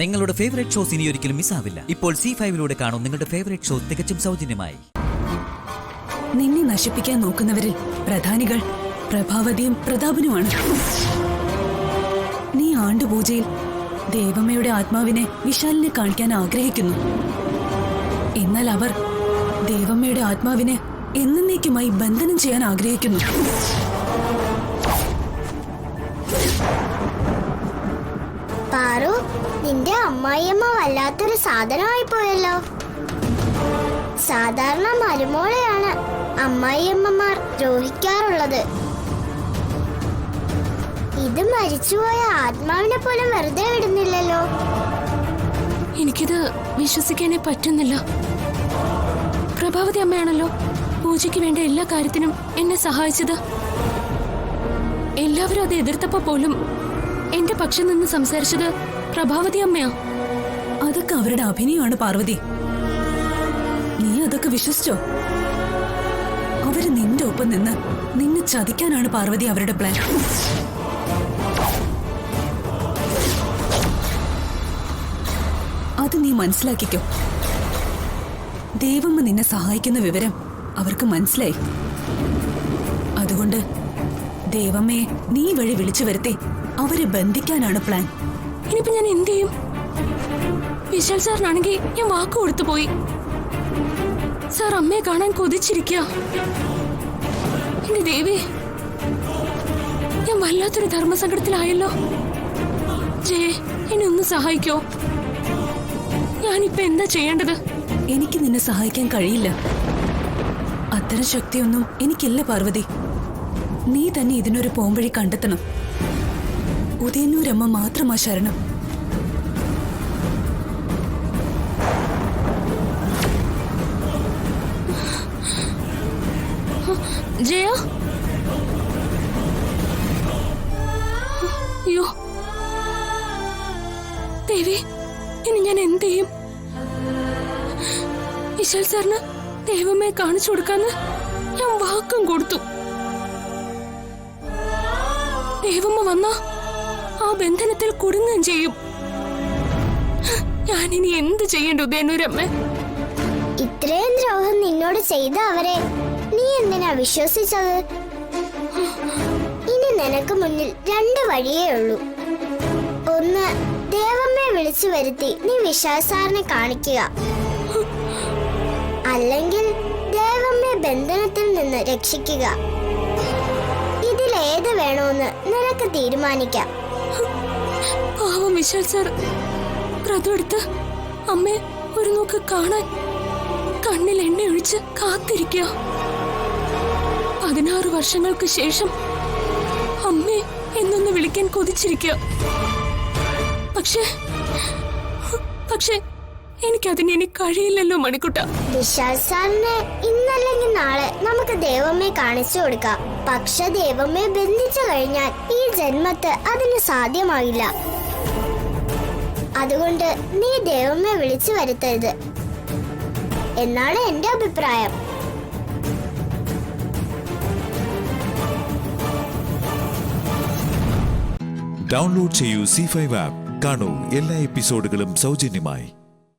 നിങ്ങളുടെ favourite shows ഇനി ഒരിക്കലും മിസ്സാവില്ല. ഇപ്പോൾ C5-ലൂടെ കാണും നിങ്ങളുടെ ഫേവറേറ്റ് ഷോ തികച്ചും സൗജന്യമായി. നിന്നെ നശിപ്പിക്കാൻ നോക്കുന്നവരിൽ പ്രധാനികൾ പ്രഭാവതിയും പ്രതാപനുമാണ്. നീ ആണ്ടുപൂജയിൽ ദേവമ്മയുടെ ആത്മാവിനെ വിശാലിനെ കാണിക്കാൻ ആഗ്രഹിക്കുന്നു. എന്നാൽ അവർ ദേവമ്മയുടെ ആത്മാവിനെ എന്നേക്കുമായി ബന്ധനം ചെയ്യാൻ ആഗ്രഹിക്കുന്നു. പാറു, നിന്റെ അമ്മായിയമ്മ വല്ലാത്തൊരു സാധനമായി പോയല്ലോ. സാധാരണ മരുമോളെയാണ് അമ്മായിയമ്മമാർ ദ്രോഹിക്കാറുള്ളത്. ഇത് മരിച്ചുപോയ ആത്മാവിനെ പോലും വെറുതെ വിടുന്നില്ലല്ലോ. എനിക്കിത് വിശ്വസിക്കാനേ പറ്റുന്നില്ല. പ്രഭാവതി അമ്മയാണല്ലോ പൂജയ്ക്ക് വേണ്ട എല്ലാ കാര്യത്തിനും എന്നെ സഹായിച്ചത്. എല്ലാവരും അത് എതിർത്തപ്പോ പോലും എന്റെ പക്ഷം നിന്ന് സംസാരിച്ചത് പ്രഭാവതി അമ്മയാ. അതൊക്കെ അവരുടെ അഭിനയമാണ് പാർവതി. നീ അതൊക്കെ വിശ്വസിച്ചോ? അവര് നിന്റെ ഒപ്പം നിന്ന് നിന്നെ ചതിക്കാനാണ് പാർവതി അവരുടെ പ്ലാൻ. അത് നീ മനസ്സിലാക്കിക്കോ. ദേവമ്മ നിന്നെ സഹായിക്കുന്ന വിവരം അവർക്ക് മനസ്സിലായി. അതുകൊണ്ട് ദേവമ്മയെ നീ വഴി വിളിച്ചു വരുത്തി അവരെ ബന്ധിക്കാനാണ് പ്ലാൻ. ഇനിയിപ്പോ ഞാൻ എന്ത് ചെയ്യും? വിശാൽ സാറിനാണെങ്കിൽ ഞാൻ വാക്ക് കൊടുത്തു പോയി. സാർ അമ്മയെ കാണാൻ കൊതിച്ചിരിക്കുക. എന്റെ ദേവി, ഞാൻ വല്ലാത്തൊരു ധർമ്മസങ്കടത്തിലായല്ലോ. ജയേ, എന്നെ ഒന്ന് സഹായിക്കോ? ഞാനിപ്പോ എന്താ ചെയ്യേണ്ടത്? എനിക്ക് നിന്നെ സഹായിക്കാൻ കഴിയില്ല. അത്തരം ശക്തിയൊന്നും എനിക്കില്ല പാർവതി. നീ തന്നെ ഇതിനൊരു പോംവഴി കണ്ടെത്തണം. ഉദയന്നൂരമ്മ മാത്രമാ ശരണം. ജയ, അയ്യോ ദേവി, ഇനി ഞാൻ എന്ത് ചെയ്യും? വിശാൽ സാറിന് ദേവമ്മയെ കാണിച്ചു കൊടുക്കാന്ന് ഞാൻ വാക്കും കൊടുത്തു. ദേവമ്മ വന്ന ആ ബന്ധനത്തിൽ കുടുങ്ങുകയും ചെയ്യും. ഞാനിനി എന്ത് ചെയ്യണ്ടു ഉദയന്നൂരമ്മ? ഇത്രയും ദ്രോഹം നിന്നോട് ചെയ്ത അവരെ നീ എന്തിനാ വിശ്വസിച്ചത്? ഇനി നിനക്ക് മുന്നിൽ രണ്ട് വഴിയേ ഉള്ളൂ. ഒന്ന്, ദേവമ്മയെ വിളിച്ചു വരുത്തി നീ വിശാൽ സാറിനെ കാണിക്കുക. അല്ലെങ്കിൽ ദേവമ്മയെ ബന്ധനത്തിൽ നിന്ന് രക്ഷിക്കുക. ഇതിലേത് വേണമെന്ന് നിനക്ക് തീരുമാനിക്കാം. പാവം വിശാൽ സാർ വ്രതം എടുത്ത് അമ്മയെ ഒരു നോക്ക് കാണാൻ കണ്ണിൽ എണ്ണ ഒഴിച്ച് കാത്തിരിക്കുക. 16 വർഷങ്ങൾക്ക് ശേഷം അമ്മേ എന്നൊന്ന് വിളിക്കാൻ കൊതിച്ചിരിക്കുക. പക്ഷേ എനിക്കതിന് ഇനി കഴിയില്ലല്ലോ മണിക്കുട്ട. വിശാൽ സാറിനെ ഇന്നല്ലെങ്കിൽ നാളെ നമുക്ക് ദേവമ്മയെ കാണിച്ചു കൊടുക്കാം. പക്ഷെ ദേവമ്മയെ ബന്ധിച്ചു കഴിഞ്ഞാൽ ഈ ജന്മത്ത് അതിന് സാധ്യമാകില്ല. അതുകൊണ്ട് നീ ദേവമ്മയെ വിളിച്ചു വരുത്തരുത് എന്നാണ് എന്റെ അഭിപ്രായം. ഡൗൺലോഡ് ചെയ്യൂ C5 ആപ്പ്. കാണൂ എല്ലാ എപ്പിസോഡുകളും സൗജന്യമായി.